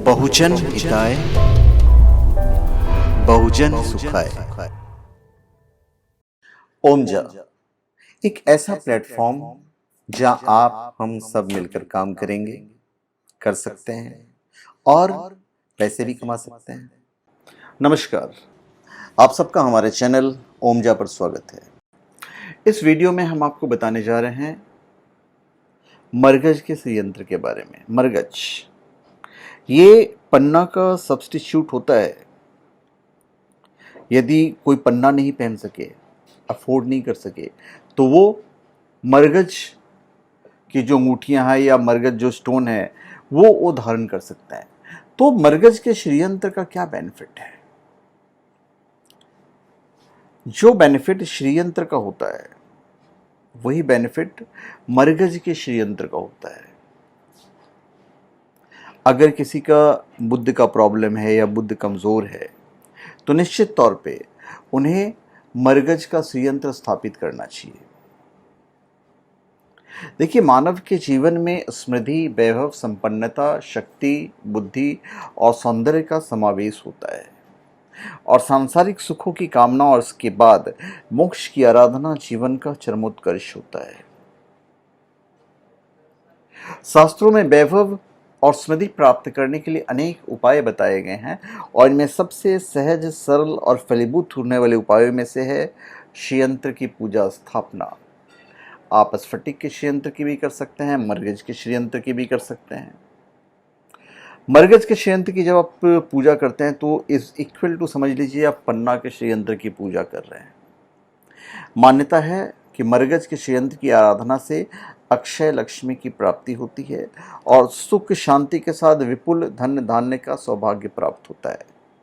बहुजन हिताय बहुजन सुखाय। ओमजा एक ऐसा प्लेटफॉर्म जहां आप हम सब मिलकर काम करेंगे, कर सकते हैं और पैसे भी कमा सकते हैं। नमस्कार, आप सबका हमारे चैनल ओमजा पर स्वागत है। इस वीडियो में हम आपको बताने जा रहे हैं मरगज के संयंत्र के बारे में। मरगज ये पन्ना का सब्स्टिट्यूट होता है। यदि कोई पन्ना नहीं पहन सके, अफोर्ड नहीं कर सके, तो वो मरगज की जो अंगूठियां हैं या मरगज जो स्टोन है वो धारण कर सकता है। तो मरगज के श्रीयंत्र का क्या बेनिफिट है? जो बेनिफिट श्रीयंत्र का होता है वही बेनिफिट मरगज के श्रीयंत्र का होता है। अगर किसी का बुद्ध का प्रॉब्लम है या बुद्ध कमजोर है तो निश्चित तौर पे उन्हें मरगज का श्रीयंत्र स्थापित करना चाहिए। देखिए, मानव के जीवन में समृद्धि, वैभव, संपन्नता, शक्ति, बुद्धि और सौंदर्य का समावेश होता है और सांसारिक सुखों की कामना और उसके बाद मोक्ष की आराधना जीवन का चरमोत्कर्ष होता है। शास्त्रों में वैभव और समृद्धि प्राप्त करने के लिए अनेक उपाय बताए गए हैं और इनमें सबसे सहज, सरल और फलीभूत होने वाले उपायों में से है श्रीयंत्र की पूजा स्थापना। आप स्फटिक के श्रीयंत्र की भी कर सकते हैं, मरगज के श्रीयंत्र की भी कर सकते हैं। मरगज के श्रीयंत्र की जब आप पूजा करते हैं तो इज इक्वल टू समझ लीजिए आप पन्ना के श्रीयंत्र की पूजा कर रहे हैं। मान्यता है कि मरगज के श्रीयंत्र की आराधना से अक्षय लक्ष्मी की प्राप्ति होती है और सुख शांति के साथ विपुल धन धान्य का सौभाग्य प्राप्त होता है।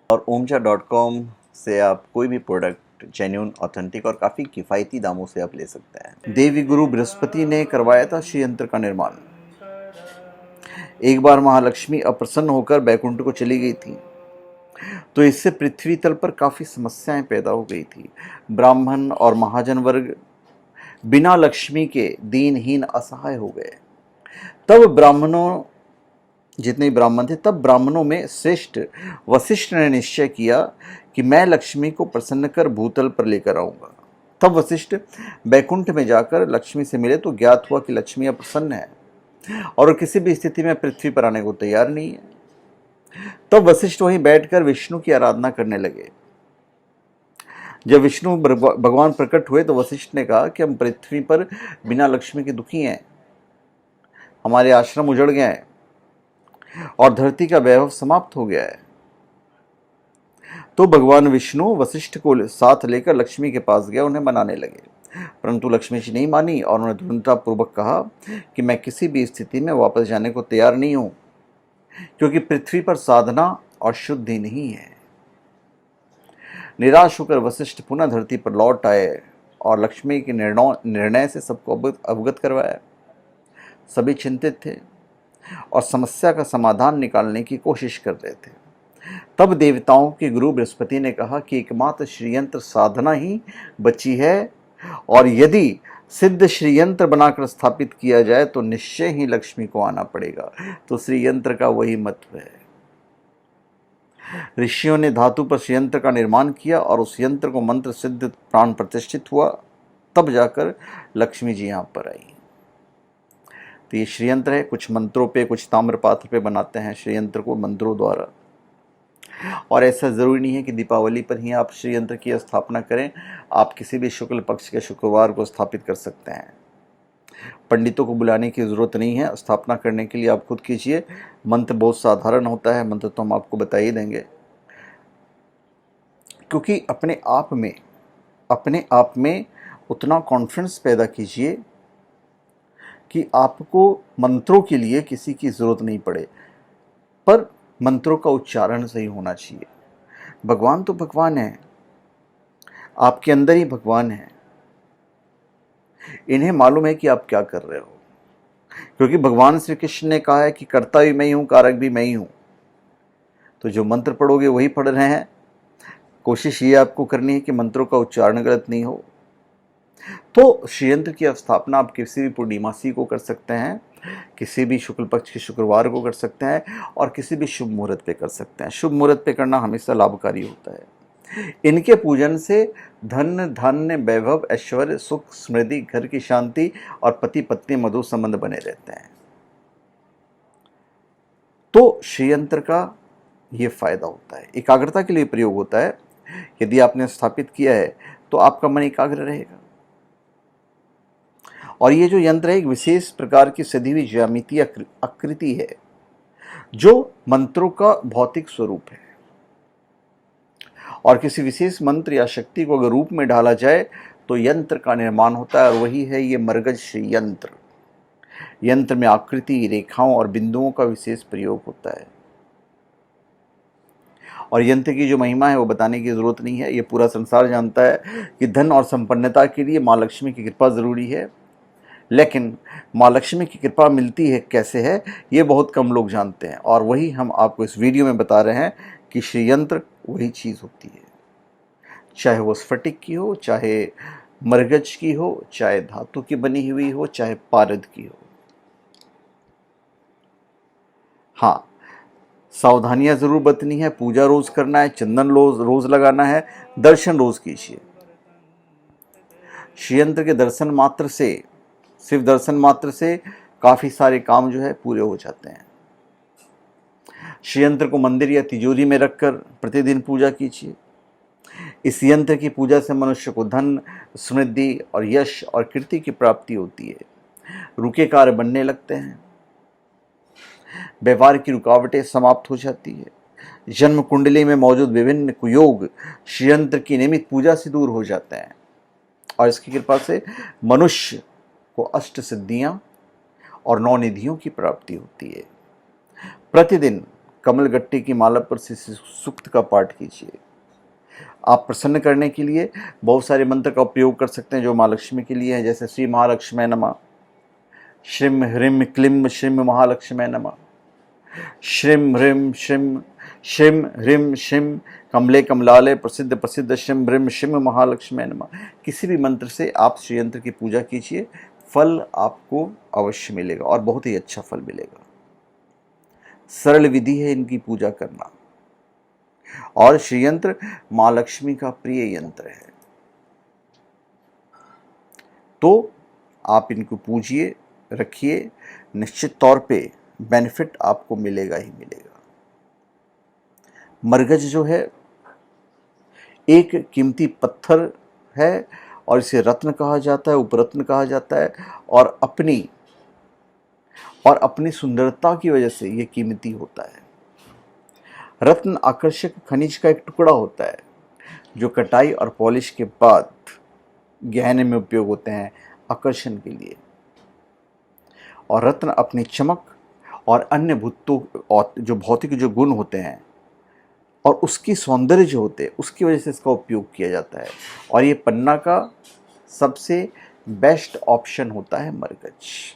और omja.com से आप कोई भी प्रोडक्ट जेन्युइन, ऑथेंटिक और काफ़ी किफ़ायती दामों से आप ले सकते हैं। देवी गुरु बृहस्पति ने करवाया था श्रीयंत्र का निर्माण। एक बार महालक्ष्मी अप्रसन्न होकर बैकुंठ को चली गई थी तो इससे पृथ्वी तल पर काफ़ी समस्याएं पैदा हो गई थी। ब्राह्मण और महाजन वर्ग बिना लक्ष्मी के दीनहीन असहाय हो गए। तब ब्राह्मणों, जितने ब्राह्मण थे, तब ब्राह्मणों में श्रेष्ठ वशिष्ठ ने निश्चय किया कि मैं लक्ष्मी को प्रसन्न कर भूतल पर लेकर आऊंगा। तब वशिष्ठ बैकुंठ में जाकर लक्ष्मी से मिले तो ज्ञात हुआ कि लक्ष्मी अप्रसन्न है और किसी भी स्थिति में पृथ्वी पर आने को तैयार नहीं है। तब वशिष्ठ वहीं बैठकर विष्णु की आराधना करने लगे। जब विष्णु भगवान प्रकट हुए तो वशिष्ठ ने कहा कि हम पृथ्वी पर बिना लक्ष्मी के दुखी हैं, हमारे आश्रम उजड़ गए हैं और धरती का वैभव समाप्त हो गया है। तो भगवान विष्णु वशिष्ठ को साथ लेकर लक्ष्मी के पास गए, उन्हें मनाने लगे, परंतु लक्ष्मी जी नहीं मानी और उन्होंने दृढ़तापूर्वक कहा कि मैं किसी भी स्थिति में वापस जाने को तैयार नहीं हूं, क्योंकि पृथ्वी पर साधना और शुद्धि नहीं है। निराश होकर वशिष्ठ पुनः धरती पर लौट आए और लक्ष्मी के निर्णय से सबको अवगत करवाया। सभी चिंतित थे और समस्या का समाधान निकालने की कोशिश कर रहे थे। तब देवताओं के गुरु बृहस्पति ने कहा कि एकमात्र श्रीयंत्र साधना ही बची है और यदि सिद्ध श्रीयंत्र बनाकर स्थापित किया जाए तो निश्चय ही लक्ष्मी को आना पड़ेगा। तो श्रीयंत्र का वही महत्व है। ऋषियों ने धातु पर श्रीयंत्र का निर्माण किया और उस यंत्र को मंत्र सिद्ध प्राण प्रतिष्ठित हुआ, तब जाकर लक्ष्मी जी यहाँ पर आई। तो ये श्रीयंत्र है, कुछ मंत्रों पे, कुछ ताम्रपात्र पे बनाते हैं श्रीयंत्र को मंत्रों द्वारा। और ऐसा ज़रूरी नहीं है कि दीपावली पर ही आप श्रीयंत्र की स्थापना करें, आप किसी भी शुक्ल पक्ष के शुक्रवार को स्थापित कर सकते हैं। पंडितों को बुलाने की ज़रूरत नहीं है, स्थापना करने के लिए आप खुद कीजिए। मंत्र बहुत साधारण होता है, मंत्र तो हम आपको बता ही देंगे, क्योंकि अपने आप में उतना कॉन्फिडेंस पैदा कीजिए कि आपको मंत्रों के लिए किसी की ज़रूरत नहीं पड़े, पर मंत्रों का उच्चारण सही होना चाहिए। भगवान तो भगवान है, आपके अंदर ही भगवान है। इन्हें मालूम है कि आप क्या कर रहे हो, क्योंकि भगवान श्री कृष्ण ने कहा है कि कर्ता भी मैं ही हूँ, कारक भी मैं ही हूँ। तो जो मंत्र पढ़ोगे वही पढ़ रहे हैं। कोशिश ये आपको करनी है कि मंत्रों का उच्चारण गलत नहीं हो। तो श्रीयंत्र की स्थापना आप किसी भी पूर्णिमासी को कर सकते हैं, किसी भी शुक्ल पक्ष के शुक्रवार को कर सकते हैं और किसी भी शुभ मुहूर्त पे कर सकते हैं। शुभ मुहूर्त पे करना हमेशा लाभकारी होता है। इनके पूजन से धन, धान्य, वैभव, ऐश्वर्य, सुख, समृद्धि, घर की शांति और पति पत्नी मधुर संबंध बने रहते हैं। तो श्रीयंत्र का ये फायदा होता है। एकाग्रता के लिए प्रयोग होता है। यदि आपने स्थापित किया है तो आपका मन एकाग्र रहेगा। और ये जो यंत्र है एक विशेष प्रकार की सदी हुई ज्यामितीय आकृति है जो मंत्रों का भौतिक स्वरूप है। और किसी विशेष मंत्र या शक्ति को अगर रूप में ढाला जाए तो यंत्र का निर्माण होता है, और वही है ये मरगज यंत्र। यंत्र में आकृति, रेखाओं और बिंदुओं का विशेष प्रयोग होता है। और यंत्र की जो महिमा है वो बताने की जरूरत नहीं है, ये पूरा संसार जानता है कि धन और संपन्नता के लिए माँ लक्ष्मी की कृपा जरूरी है। लेकिन माँ लक्ष्मी की कृपा मिलती है कैसे है ये बहुत कम लोग जानते हैं, और वही हम आपको इस वीडियो में बता रहे हैं कि श्रीयंत्र वही चीज़ होती है। चाहे वो स्फटिक की हो, चाहे मरगज की हो, चाहे धातु की बनी हुई हो, चाहे पारद की हो। हाँ, सावधानियां जरूर बरतनी है। पूजा रोज करना है, चंदन रोज लगाना है, दर्शन रोज कीजिए। श्रीयंत्र के दर्शन मात्र से, सिर्फ दर्शन मात्र से काफी सारे काम जो है पूरे हो जाते हैं। श्रीयंत्र को मंदिर या तिजोरी में रखकर प्रतिदिन पूजा कीजिए। इस यंत्र की पूजा से मनुष्य को धन, समृद्धि और यश और कीर्ति की प्राप्ति होती है। रुके कार्य बनने लगते हैं, व्यवहार की रुकावटें समाप्त हो जाती है। जन्म कुंडली में मौजूद विभिन्न कुयोग श्रीयंत्र की नियमित पूजा से दूर हो जाते हैं, और इसकी कृपा से मनुष्य को अष्ट सिद्धियां और 9 निधियों की प्राप्ति होती है। प्रतिदिन कमलगट्टी की माला पर से सूक्त का पाठ कीजिए। आप प्रसन्न करने के लिए बहुत सारे मंत्र का उपयोग कर सकते हैं जो माँ लक्ष्मी के लिए है, जैसे श्री महालक्ष्मी नमः, श्रीम ह्रीम क्लीम श्रीम महालक्ष्मी नमः, श्रीम ह्रीम श्रीम श्रीम ह्रीम श्रीम कमले कमलाले प्रसिद्ध प्रसिद्ध श्रीम ह्रीम श्रीम महालक्ष्मी नमः। किसी भी मंत्र से आप श्रीयंत्र की पूजा कीजिए, फल आपको अवश्य मिलेगा और बहुत ही अच्छा फल मिलेगा। सरल विधि है इनकी पूजा करना, और श्रीयंत्र माँ लक्ष्मी का प्रिय यंत्र है। तो आप इनको पूजिए, रखिए, निश्चित तौर पे बेनिफिट आपको मिलेगा ही मिलेगा। मरगज जो है एक कीमती पत्थर है, और इसे रत्न कहा जाता है, उपरत्न कहा जाता है, और अपनी सुंदरता की वजह से ये कीमती होता है। रत्न आकर्षक खनिज का एक टुकड़ा होता है जो कटाई और पॉलिश के बाद गहने में उपयोग होते हैं आकर्षण के लिए। और रत्न अपनी चमक और अन्य भूतों और जो भौतिक जो गुण होते हैं और उसकी सौंदर्य जो होते हैं उसकी वजह से इसका उपयोग किया जाता है। और ये पन्ना का सबसे बेस्ट ऑप्शन होता है मरगज।